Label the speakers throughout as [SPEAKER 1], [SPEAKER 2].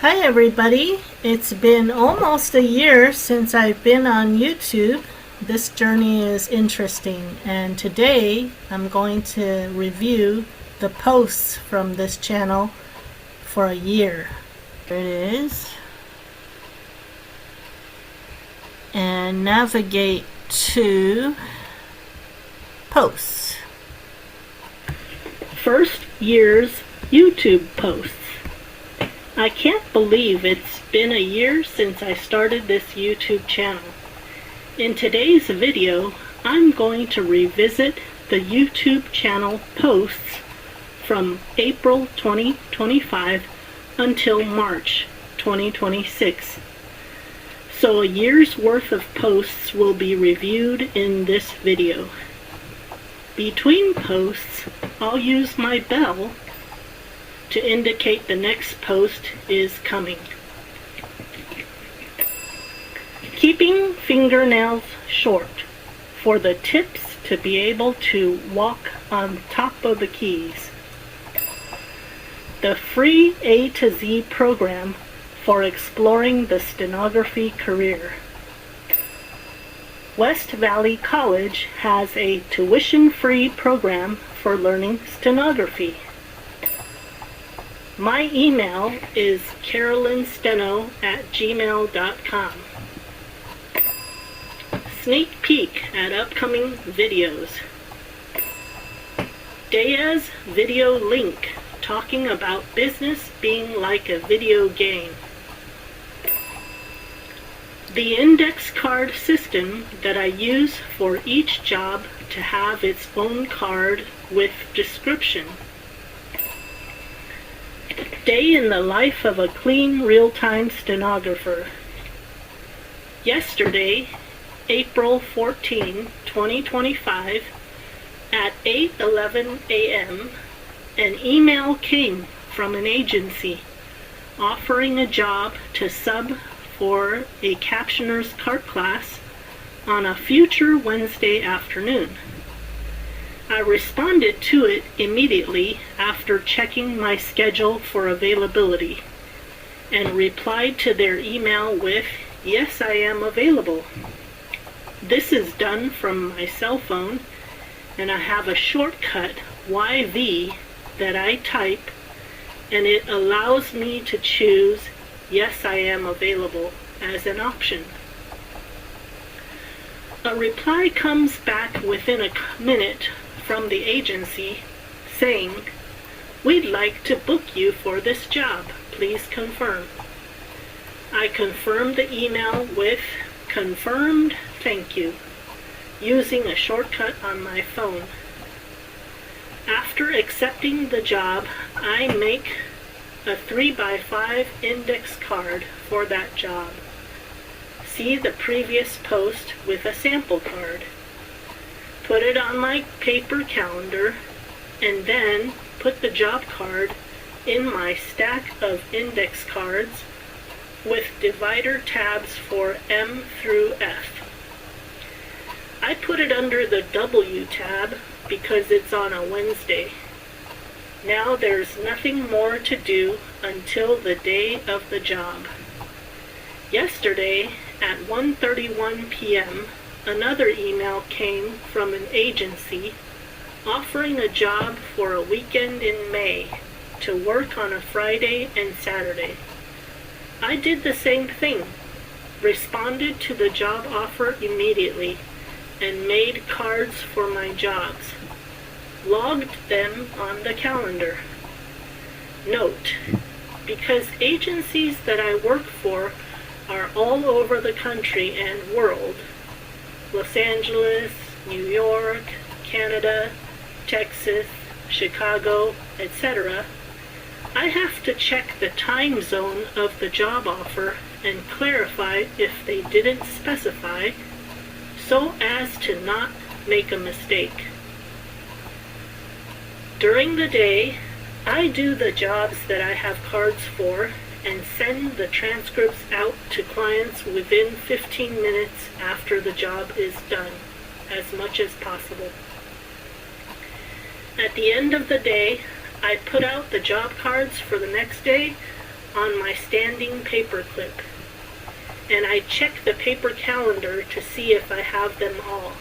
[SPEAKER 1] Hi everybody, it's been almost a year since I've been on YouTube. This journey is interesting, and today I'm going to review the posts from this channel for a year. Here it is. And navigate to posts. First year's YouTube posts. I can't believe it's been a year since I started this YouTube channel. In today's video, I'm going to revisit the YouTube channel posts from April 2025 until March 2026. So a year's worth of posts will be reviewed in this video. Between posts, I'll use my bell to indicate the next post is coming. Keeping fingernails short for the tips to be able to walk on top of the keys. The free A to Z program for exploring the stenography career. West Valley College has a tuition-free program for learning stenography. My email is carolinsteno@gmail.com. Sneak peek at upcoming videos. Daya's video link talking about business being like a video game. The index card system that I use for each job to have its own card with description. Day in the life of a clean real-time stenographer. Yesterday, April 14, 2025, at 8:11 a.m., an email came from an agency offering a job to sub for a captioner's cart class on a future Wednesday afternoon. I responded to it immediately after checking my schedule for availability and replied to their email with, "Yes, I am available." This is done from my cell phone, and I have a shortcut YV that I type, and it allows me to choose "Yes, I am available" as an option. A reply comes back within a minute from the agency saying, "We'd like to book you for this job. Please confirm." I confirmed the email with "Confirmed, thank you," using a shortcut on my phone. After accepting the job, I make a 3x5 index card for that job. See the previous post with a sample card. Put it on my paper calendar, and then put the job card in my stack of index cards with divider tabs for M through F. I put it under the W tab because it's on a Wednesday. Now there's nothing more to do until the day of the job. Yesterday at 1:31 p.m., another email came from an agency offering a job for a weekend in May to work on a Friday and Saturday. I did the same thing, responded to the job offer immediately, and made cards for my jobs. Logged them on the calendar. Note, because agencies that I work for are all over the country and world, Los Angeles, New York, Canada, Texas, Chicago, etc., I have to check the time zone of the job offer and clarify if they didn't specify, so as to not make a mistake. During the day, I do the jobs that I have cards for and send the transcripts out to clients within 15 minutes after the job is done, as much as possible. At the end of the day, I put out the job cards for the next day on my standing paperclip, and I check the paper calendar to see if I have them all.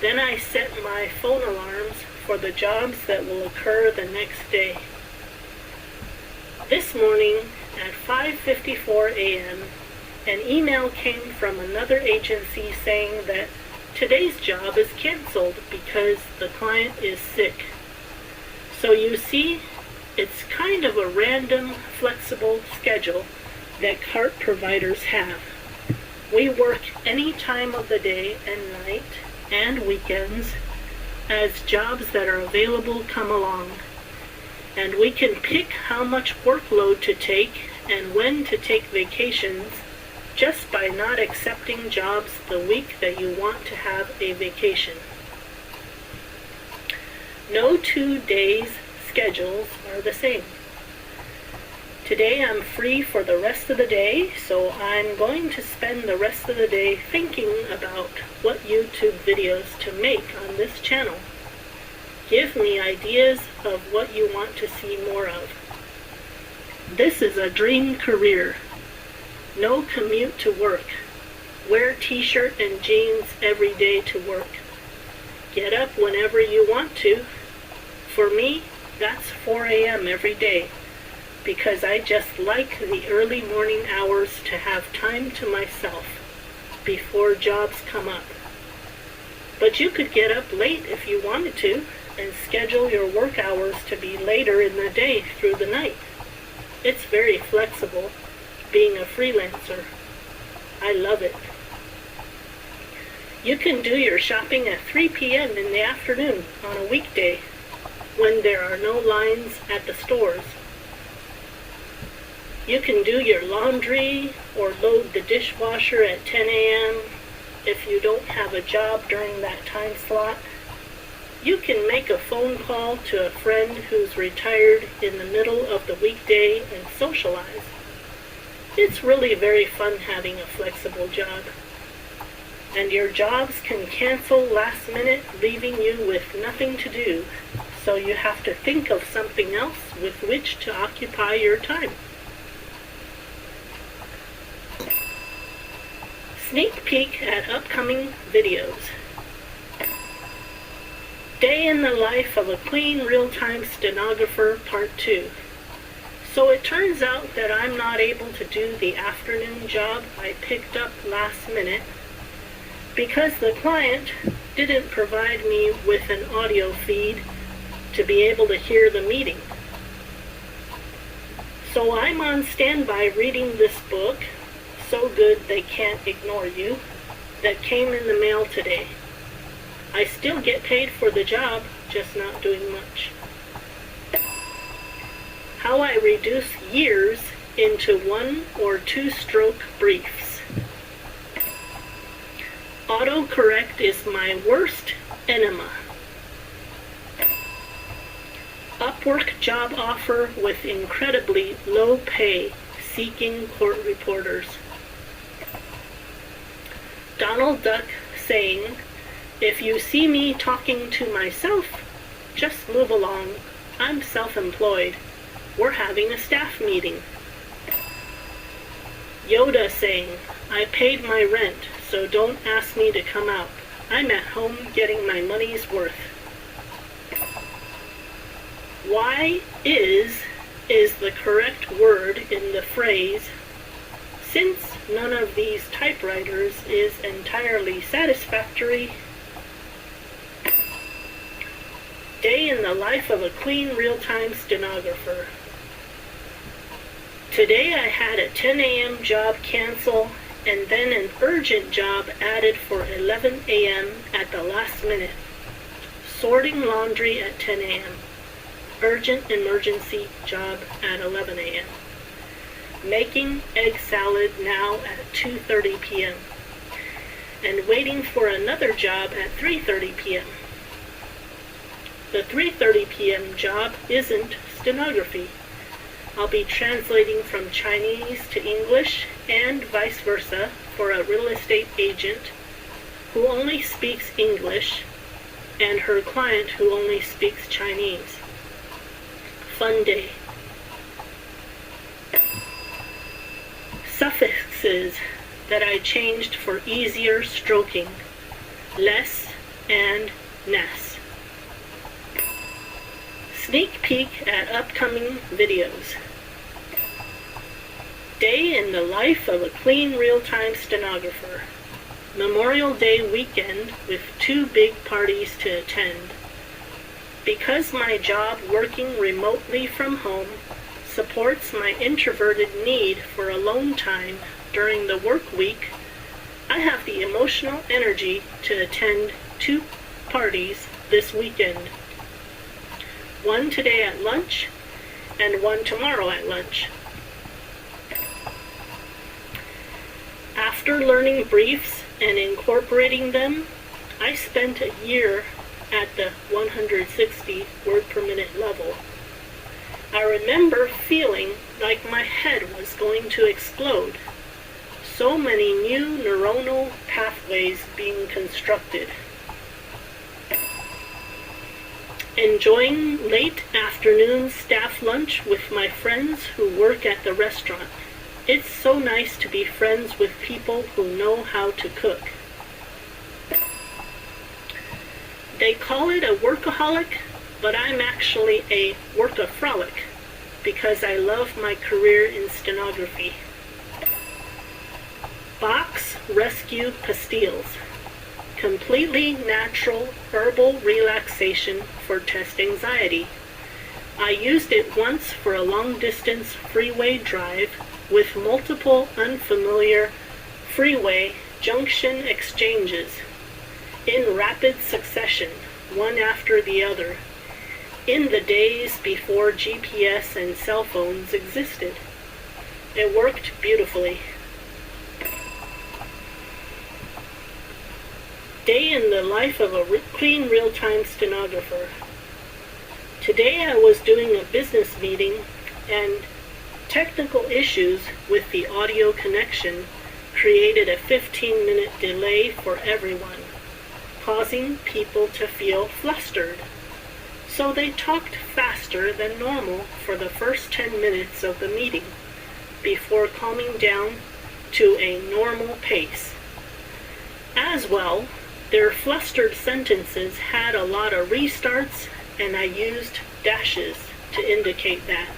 [SPEAKER 1] Then I set my phone alarms for the jobs that will occur the next day. This morning at 5:54 a.m., an email came from another agency saying that today's job is canceled because the client is sick. So you see, it's kind of a random, flexible schedule that cart providers have. We work any time of the day and night and weekends as jobs that are available come along. And we can pick how much workload to take and when to take vacations just by not accepting jobs the week that you want to have a vacation. No 2 days schedules are the same. Today I'm free for the rest of the day, so I'm going to spend the rest of the day thinking about what YouTube videos to make on this channel. Give me ideas of what you want to see more of. This is a dream career. No commute to work. Wear t-shirt and jeans every day to work. Get up whenever you want to. For me, that's 4 a.m. every day, because I just like the early morning hours to have time to myself before jobs come up. But you could get up late if you wanted to and schedule your work hours to be later in the day through the night. It's very flexible, being a freelancer. I love it. You can do your shopping at 3 p.m. in the afternoon on a weekday when there are no lines at the stores. You can do your laundry or load the dishwasher at 10 a.m. if you don't have a job during that time slot. You can make a phone call to a friend who's retired in the middle of the weekday and socialize. It's really very fun having a flexible job. And your jobs can cancel last minute, leaving you with nothing to do, so you have to think of something else with which to occupy your time. Sneak peek at upcoming videos. Day in the life of a clean real-time stenographer, Part 2. So it turns out that I'm not able to do the afternoon job I picked up last minute because the client didn't provide me with an audio feed to be able to hear the meeting. So I'm on standby reading this book, So Good They Can't Ignore You, that came in the mail today. I still get paid for the job, just not doing much. How I reduce years into 1 or 2 stroke briefs. Autocorrect is my worst enema. Upwork job offer with incredibly low pay, seeking court reporters. Donald Duck saying, "If you see me talking to myself, just move along. I'm self-employed. We're having a staff meeting." Yoda saying, "I paid my rent, so don't ask me to come out. I'm at home getting my money's worth." Why is the correct word in the phrase, "Since none of these typewriters is entirely satisfactory." Day in the life of a clean real-time stenographer. Today I had a 10 a.m. job cancel and then an urgent job added for 11 a.m. at the last minute. Sorting laundry at 10 a.m. Urgent emergency job at 11 a.m. Making egg salad now at 2:30 p.m. and waiting for another job at 3:30 p.m. The 3:30 p.m. job isn't stenography. I'll be translating from Chinese to English and vice versa for a real estate agent who only speaks English and her client who only speaks Chinese. Fun day. this is that I changed for easier stroking, less and ness. Sneak peek at upcoming videos. Day in the life of a clean real-time stenographer. Memorial Day weekend with 2 big parties to attend. Because my job working remotely from home supports my introverted need for alone time during the work week, I have the emotional energy to attend 2 parties this weekend. One today at lunch and one tomorrow at lunch. After learning briefs and incorporating them, I spent a year at the 160 word per minute level. I remember feeling like my head was going to explode. So many new neuronal pathways being constructed. Enjoying late afternoon staff lunch with my friends who work at the restaurant. It's so nice to be friends with people who know how to cook. They call it a workaholic, but I'm actually a workafrolic because I love my career in stenography. Box Rescue Pastilles. Completely natural herbal relaxation for test anxiety. I used it once for a long-distance freeway drive with multiple unfamiliar freeway junction exchanges in rapid succession, one after the other, in the days before GPS and cell phones existed. It worked beautifully. Day in the life of a clean real-time stenographer. Today I was doing a business meeting and technical issues with the audio connection created a 15-minute delay for everyone, causing people to feel flustered. So they talked faster than normal for the first 10 minutes of the meeting, before calming down to a normal pace. As well, their flustered sentences had a lot of restarts, and I used dashes to indicate that.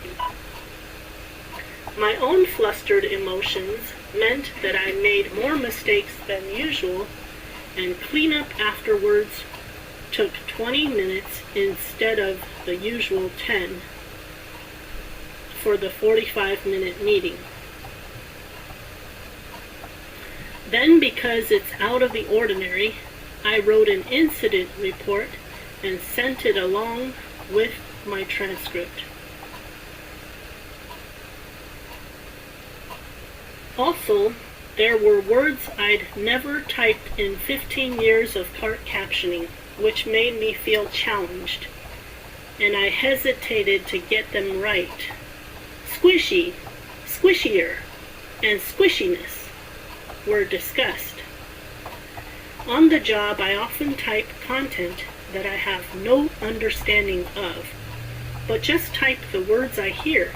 [SPEAKER 1] My own flustered emotions meant that I made more mistakes than usual, and cleanup afterwards took 20 minutes instead of the usual 10 for the 45-minute meeting. Then, because it's out of the ordinary, I wrote an incident report and sent it along with my transcript. Also, there were words I'd never typed in 15 years of cart captioning, which made me feel challenged, and I hesitated to get them right. Squishy, squishier, and squishiness were discussed. On the job, I often type content that I have no understanding of, but just type the words I hear.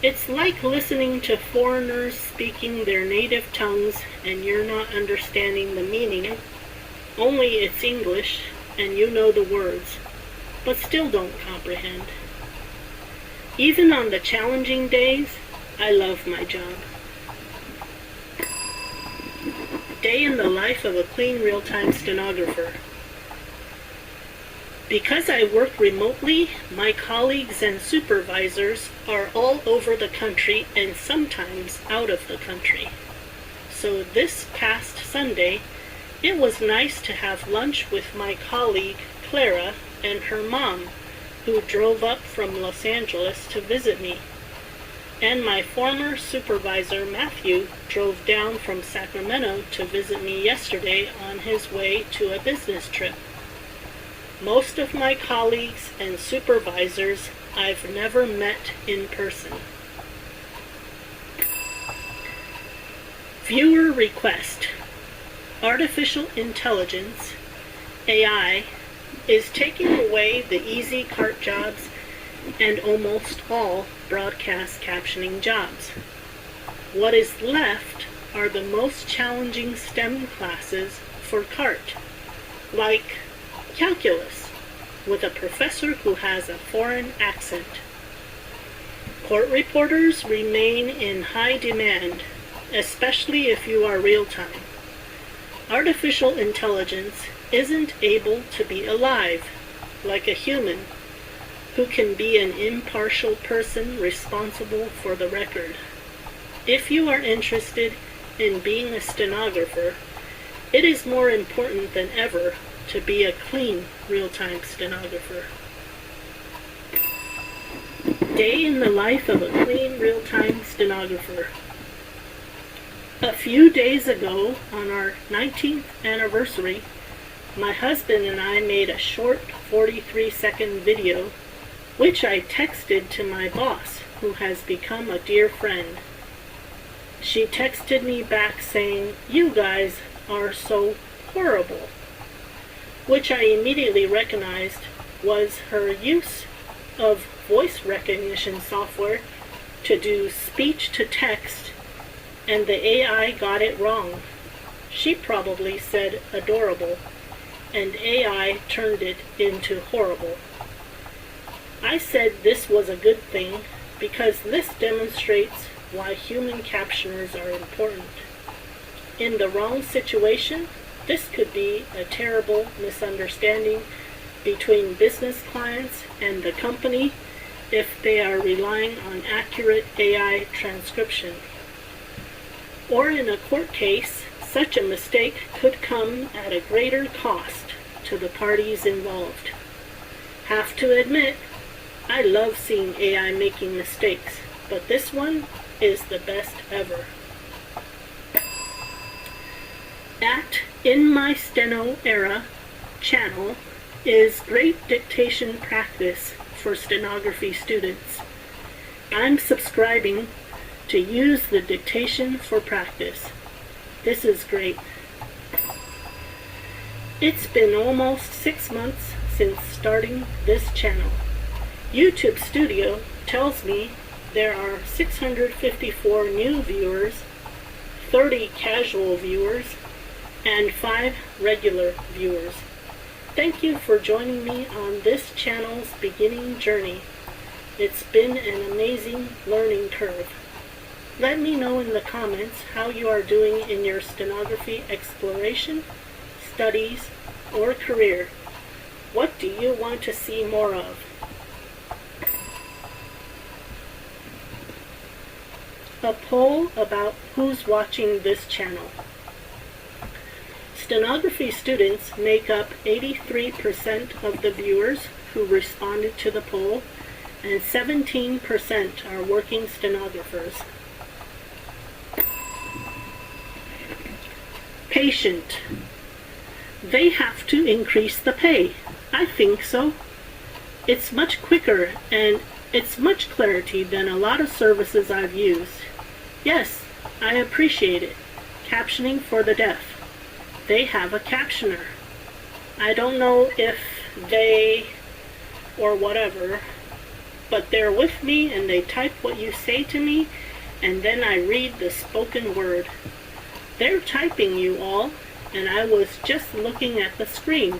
[SPEAKER 1] It's like listening to foreigners speaking their native tongues and you're not understanding the meaning, only it's English and you know the words, but still don't comprehend. Even on the challenging days, I love my job. Day in the life of a clean real-time stenographer. Because I work remotely, my colleagues and supervisors are all over the country and sometimes out of the country. So this past Sunday, it was nice to have lunch with my colleague Clara and her mom, who drove up from Los Angeles to visit me. And my former supervisor Matthew drove down from Sacramento to visit me yesterday on his way to a business trip. Most of my colleagues and supervisors I've never met in person. Viewer request. Artificial intelligence, AI, is taking away the easy cart jobs and almost all broadcast captioning jobs. What is left are the most challenging STEM classes for CART, like calculus, with a professor who has a foreign accent. Court reporters remain in high demand, especially if you are real-time. Artificial intelligence isn't able to be alive, like a human, who can be an impartial person responsible for the record. If you are interested in being a stenographer, it is more important than ever to be a clean real-time stenographer. Day in the life of a clean real-time stenographer. A few days ago, on our 19th anniversary, my husband and I made a short 43-second video, which I texted to my boss, who has become a dear friend. She texted me back saying, "You guys are so horrible," which I immediately recognized was her use of voice recognition software to do speech to text, and the AI got it wrong. She probably said adorable, and AI turned it into horrible. I said this was a good thing because this demonstrates why human captioners are important. In the wrong situation, this could be a terrible misunderstanding between business clients and the company if they are relying on accurate AI transcription. Or in a court case, such a mistake could come at a greater cost to the parties involved. Have to admit, I love seeing AI making mistakes, but this one is the best ever. At In My Steno Era channel is great dictation practice for stenography students. I'm subscribing to use the dictation for practice. This is great. It's been almost 6 months since starting this channel. YouTube Studio tells me there are 654 new viewers, 30 casual viewers, and 5 regular viewers. Thank you for joining me on this channel's beginning journey. It's been an amazing learning curve. Let me know in the comments how you are doing in your stenography exploration, studies, or career. What do you want to see more of? A poll about who's watching this channel. Stenography students make up 83% of the viewers who responded to the poll, and 17% are working stenographers. Patient. They have to increase the pay. I think so. It's much quicker and it's much clarity than a lot of services I've used. Yes, I appreciate it. Captioning for the deaf. They have a captioner. I don't know if they or whatever, but they're with me and they type what you say to me, and then I read the spoken word. They're typing you all, and I was just looking at the screen.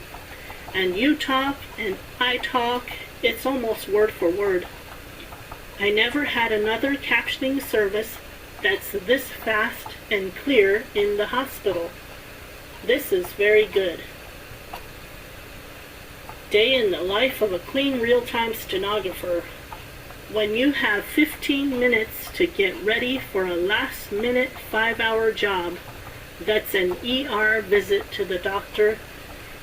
[SPEAKER 1] And you talk and I talk, it's almost word for word. I never had another captioning service that's this fast and clear in the hospital. This is very good. Day in the life of a clean real-time stenographer. When you have 15 minutes to get ready for a last-minute 5-hour job, that's an ER visit to the doctor,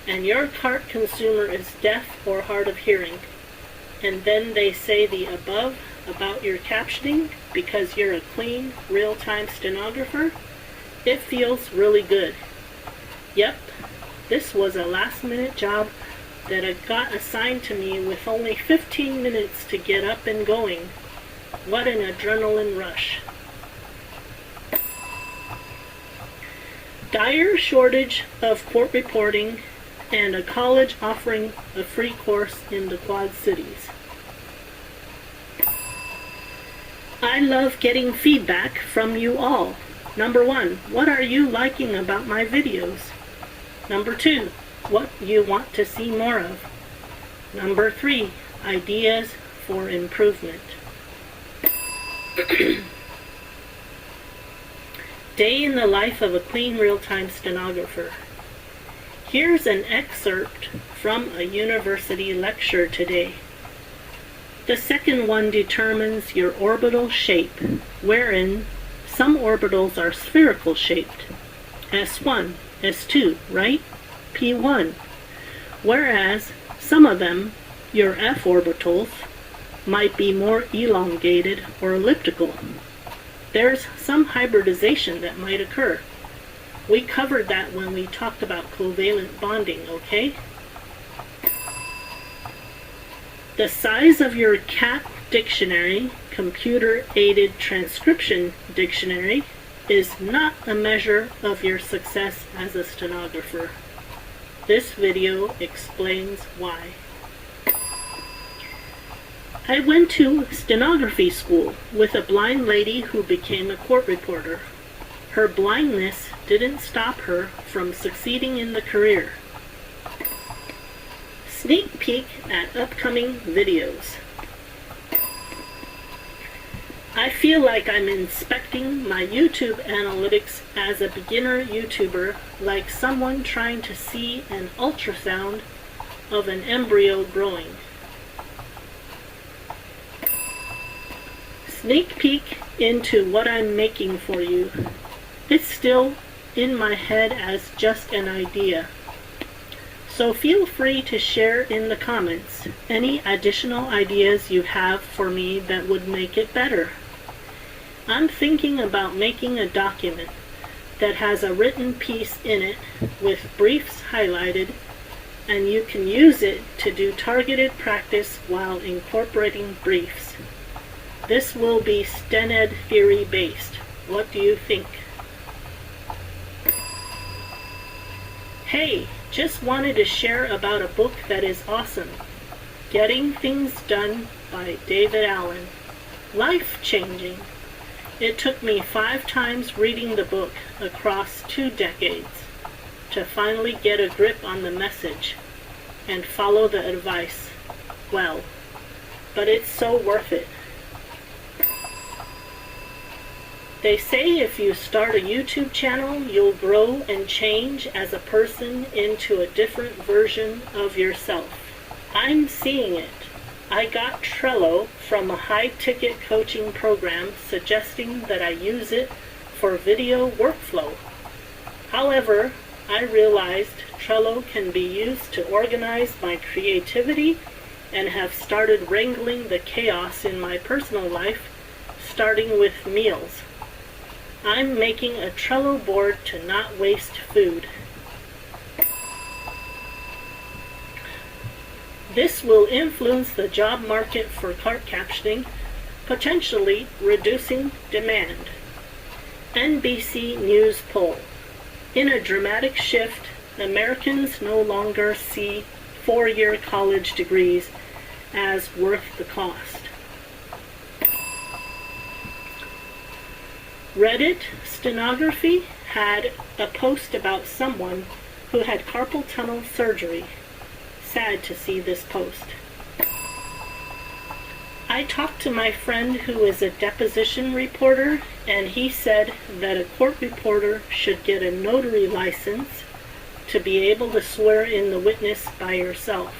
[SPEAKER 1] and your CART consumer is deaf or hard of hearing, and then they say the above about your captioning because you're a clean, real-time stenographer, it feels really good. Yep, this was a last-minute job that I got assigned to me with only 15 minutes to get up and going. What an adrenaline rush. Dire shortage of court reporting and a college offering a free course in the Quad Cities. I I love getting feedback from you all. Number 1, what are you liking about my videos? Number 2, what you want to see more of? Number 3, ideas for improvement. Day in the life of a clean real-time stenographer. Here's an excerpt from a university lecture today. The second one determines your orbital shape, wherein some orbitals are spherical shaped. S1, S2, right? P1. Whereas some of them, your F orbitals, might be more elongated or elliptical. There's some hybridization that might occur. We covered that when we talked about covalent bonding, okay? The size of your CAT dictionary, computer-aided transcription dictionary, is not a measure of your success as a stenographer. This video explains why. I went to stenography school with a blind lady who became a court reporter. Her blindness didn't stop her from succeeding in the career. Sneak peek at upcoming videos. I feel like I'm inspecting my YouTube analytics as a beginner YouTuber, like someone trying to see an ultrasound of an embryo growing. Sneak peek into what I'm making for you. It's still in my head as just an idea. So feel free to share in the comments any additional ideas you have for me that would make it better. I'm thinking about making a document that has a written piece in it with briefs highlighted, and you can use it to do targeted practice while incorporating briefs. This will be StenEd theory based. What do you think? Hey, just wanted to share about a book that is awesome. Getting Things Done by David Allen. Life-changing. It took me 5 times reading the book across 2 decades to finally get a grip on the message and follow the advice well. But it's so worth it. They say if you start a YouTube channel, you'll grow and change as a person into a different version of yourself. I'm seeing it. I got Trello from a high-ticket coaching program suggesting that I use it for video workflow. However, I realized Trello can be used to organize my creativity and have started wrangling the chaos in my personal life, starting with meals. I'm making a Trello board to not waste food. This will influence the job market for cart captioning, potentially reducing demand. NBC News poll. In a dramatic shift, Americans no longer see 4-year college degrees as worth the cost. Reddit Stenography had a post about someone who had carpal tunnel surgery. Sad to see this post. I talked to my friend who is a deposition reporter, and he said that a court reporter should get a notary license to be able to swear in the witness by yourself.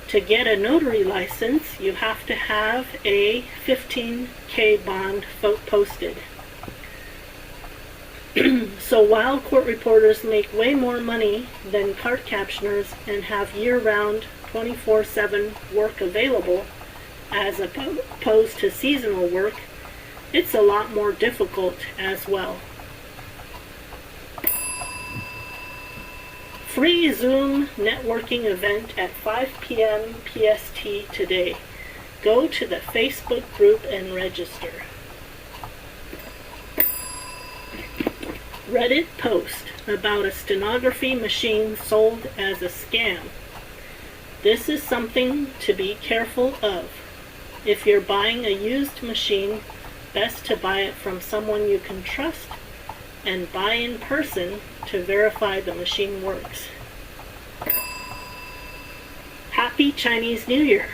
[SPEAKER 1] To get a notary license, you have to have a $15,000 bond posted. So while court reporters make way more money than cart captioners and have year-round 24/7 work available as opposed to seasonal work, it's a lot more difficult as well. Free Zoom networking event at 5 p.m. PST today. Go to the Facebook group and register. Reddit post about a stenography machine sold as a scam. This is something to be careful of. If you're buying a used machine, best to buy it from someone you can trust and buy in person to verify the machine works. Happy Chinese New Year,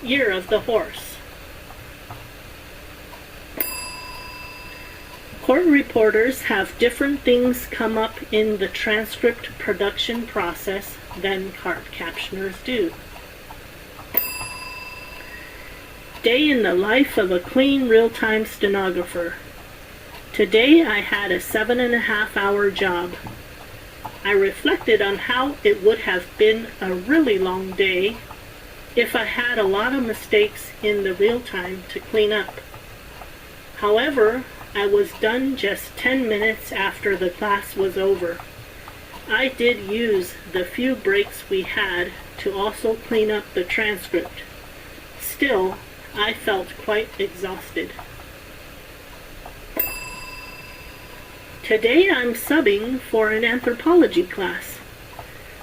[SPEAKER 1] Year of the Horse. Court reporters have different things come up in the transcript production process than cart captioners do. Day in the life of a clean real-time stenographer. Today I had a 7.5-hour job. I reflected on how it would have been a really long day if I had a lot of mistakes in the real-time to clean up. However, I was done just 10 minutes after the class was over. I did use the few breaks we had to also clean up the transcript. Still, I felt quite exhausted. Today I'm subbing for an anthropology class.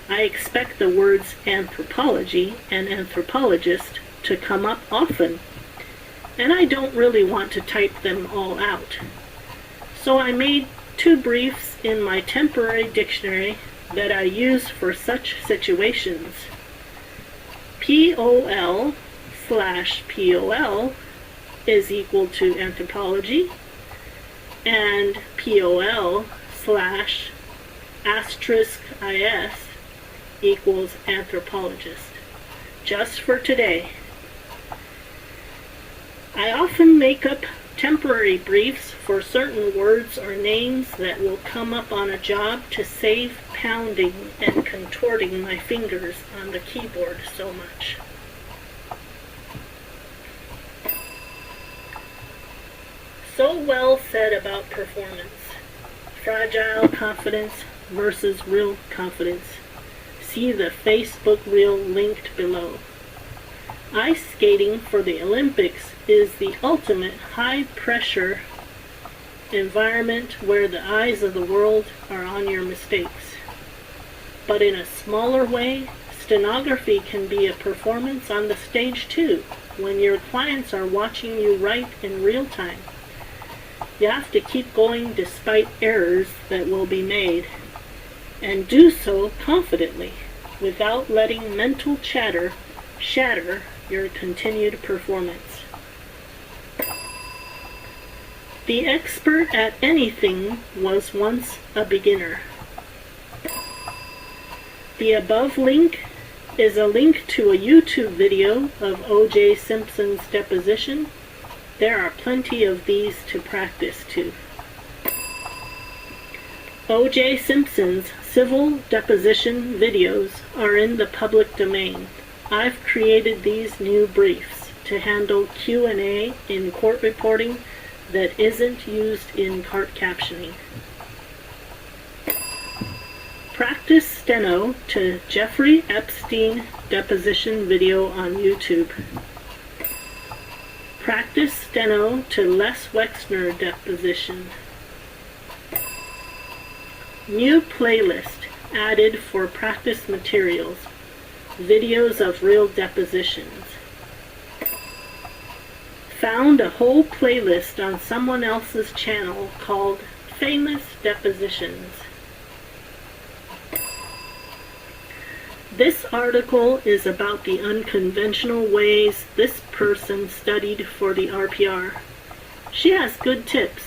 [SPEAKER 1] I expect the words anthropology and anthropologist to come up often, and I don't really want to type them all out. So I made 2 briefs in my temporary dictionary that I use for such situations. POL/POL is equal to anthropology, and POL/*IS equals anthropologist, just for today. I often make up temporary briefs for certain words or names that will come up on a job to save pounding and contorting my fingers on the keyboard so much. So well said about performance. Fragile confidence versus real confidence. See the Facebook reel linked below. Ice skating for the Olympics is the ultimate high-pressure environment where the eyes of the world are on your mistakes. But in a smaller way, stenography can be a performance on the stage too, when your clients are watching you write in real time. You have to keep going despite errors that will be made, and do so confidently, without letting mental chatter shatter your continued performance. The expert at anything was once a beginner. The above link is a link to a YouTube video of O.J. Simpson's deposition. There are plenty of these to practice to. O.J. Simpson's civil deposition videos are in the public domain. I've created these new briefs to handle Q&A in court reporting that isn't used in cart captioning. Practice steno to Jeffrey Epstein deposition video on YouTube. Practice steno to Les Wexner deposition. New playlist added for practice materials. Videos of real depositions. Found a whole playlist on someone else's channel called Famous Depositions. This article is about the unconventional ways this person studied for the RPR. She has good tips.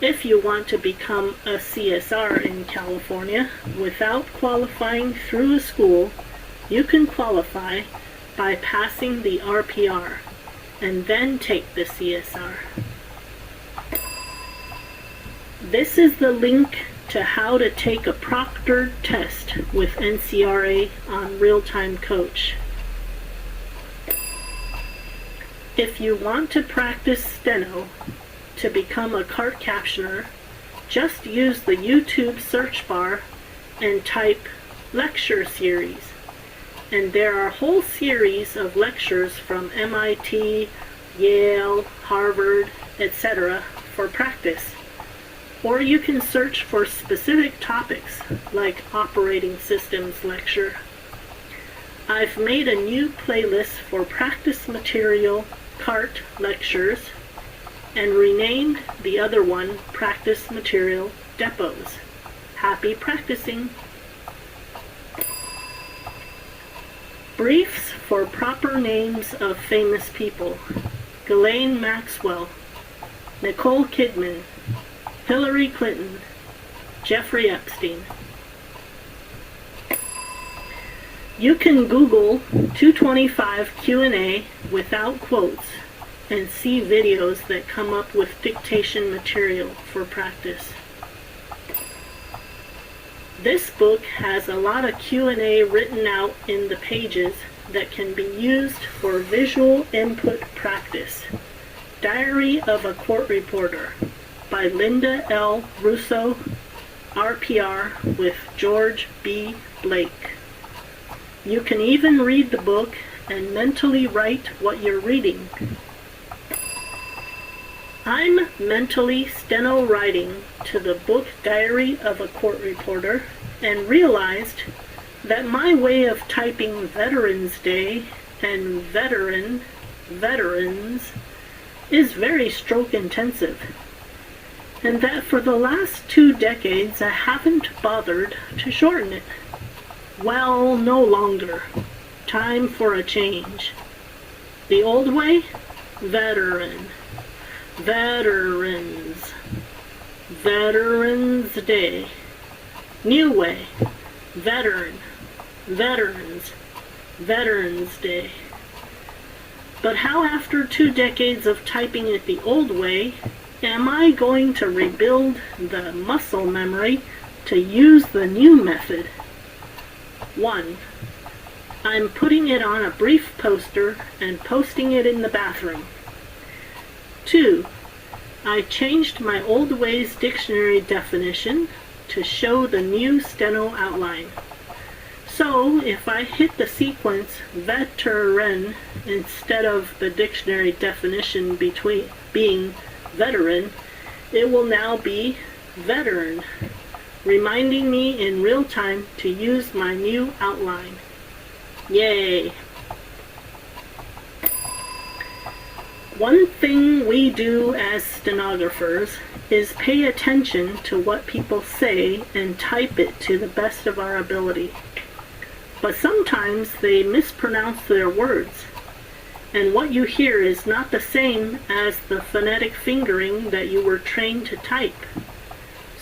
[SPEAKER 1] If you want to become a CSR in California without qualifying through a school, you can qualify by passing the RPR and then take the CSR. This is the link to how to take a proctored test with NCRA on Real-Time Coach. If you want to practice steno to become a cart captioner, just use the YouTube search bar and type lecture series. And there are a whole series of lectures from MIT, Yale, Harvard, etc. for practice. Or you can search for specific topics, like operating systems lecture. I've made a new playlist for practice material Cart Lectures and renamed the other one Practice Material Depots. Happy practicing! Briefs for proper names of famous people: Ghislaine Maxwell, Nicole Kidman, Hillary Clinton, Jeffrey Epstein. You can Google 225 Q&A without quotes and see videos that come up with dictation material for practice. This book has a lot of Q&A written out in the pages that can be used for visual input practice. Diary of a Court Reporter by Linda L. Russo, RPR with George B. Blake. You can even read the book and mentally write what you're reading. I'm mentally steno-writing to the book Diary of a Court Reporter and realized that my way of typing Veterans Day and veterans is very stroke intensive, and that for the last 2 decades I haven't bothered to shorten it. Well, no longer. Time for a change. The old way? Veteran. Veterans. Veterans Day. New way. Veteran. Veterans. Veterans Day. But how, after 2 decades of typing it the old way, am I going to rebuild the muscle memory to use the new method? 1. I'm putting it on a brief poster and posting it in the bathroom. 2. I changed my old ways dictionary definition to show the new steno outline. So if I hit the sequence veteran instead of the dictionary definition being veteran, it will now be veteran, reminding me in real time to use my new outline. Yay! One thing we do as stenographers is pay attention to what people say and type it to the best of our ability. But sometimes they mispronounce their words, and what you hear is not the same as the phonetic fingering that you were trained to type.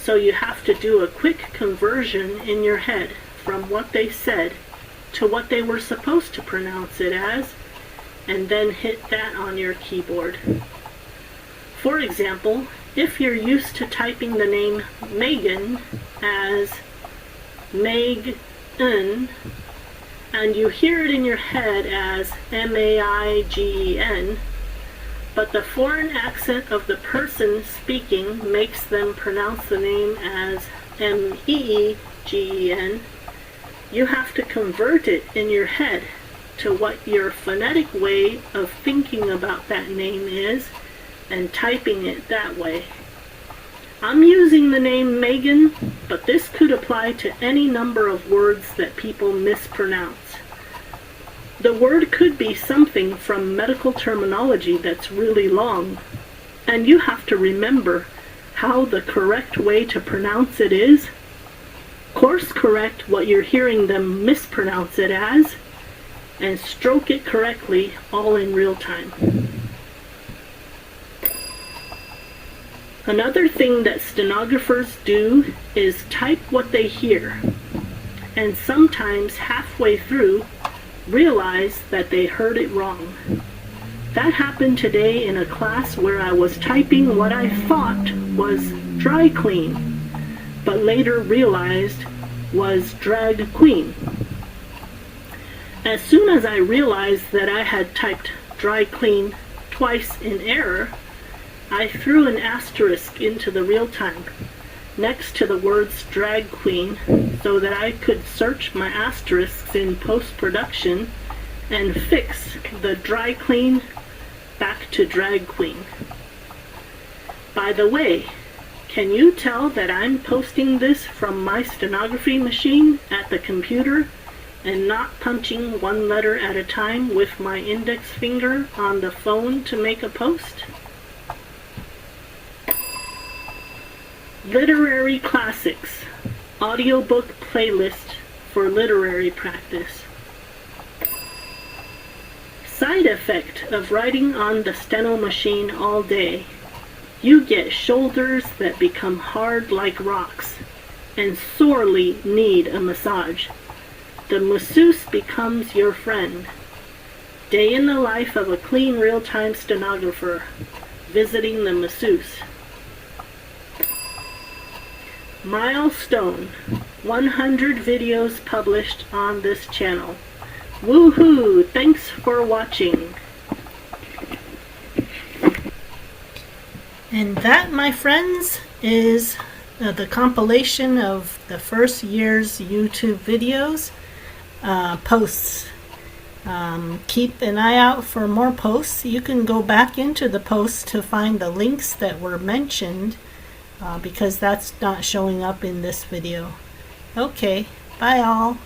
[SPEAKER 1] So you have to do a quick conversion in your head from what they said to what they were supposed to pronounce it as, and then hit that on your keyboard. For example, if you're used to typing the name Megan as Meg-N, and you hear it in your head as M-A-I-G-E-N, but the foreign accent of the person speaking makes them pronounce the name as M-E-E-G-E-N, you have to convert it in your head to what your phonetic way of thinking about that name is and typing it that way. I'm using the name Megan, but this could apply to any number of words that people mispronounce. The word could be something from medical terminology that's really long, and you have to remember how the correct way to pronounce it is. Course correct what you're hearing them mispronounce it as, and stroke it correctly, all in real time. Another thing that stenographers do is type what they hear, and sometimes halfway through realize that they heard it wrong. That happened today in a class where I was typing what I thought was dry clean, but later realized was drag queen. As soon as I realized that I had typed dry clean twice in error, I threw an asterisk into the real time next to the words drag queen so that I could search my asterisks in post-production and fix the dry clean back to drag queen. By the way, can you tell that I'm posting this from my stenography machine at the computer and not punching one letter at a time with my index finger on the phone to make a post? Literary classics, audiobook playlist for literary practice. Side effect of writing on the steno machine all day. You get shoulders that become hard like rocks and sorely need a massage. The masseuse becomes your friend. Day in the life of a clean real-time stenographer, visiting the masseuse. Milestone, 100 videos published on this channel. Woohoo! Thanks for watching. And that, my friends, is the compilation of the first year's YouTube videos, posts. Keep an eye out for more posts. You can go back into the posts to find the links that were mentioned, because that's not showing up in this video. Okay, bye all.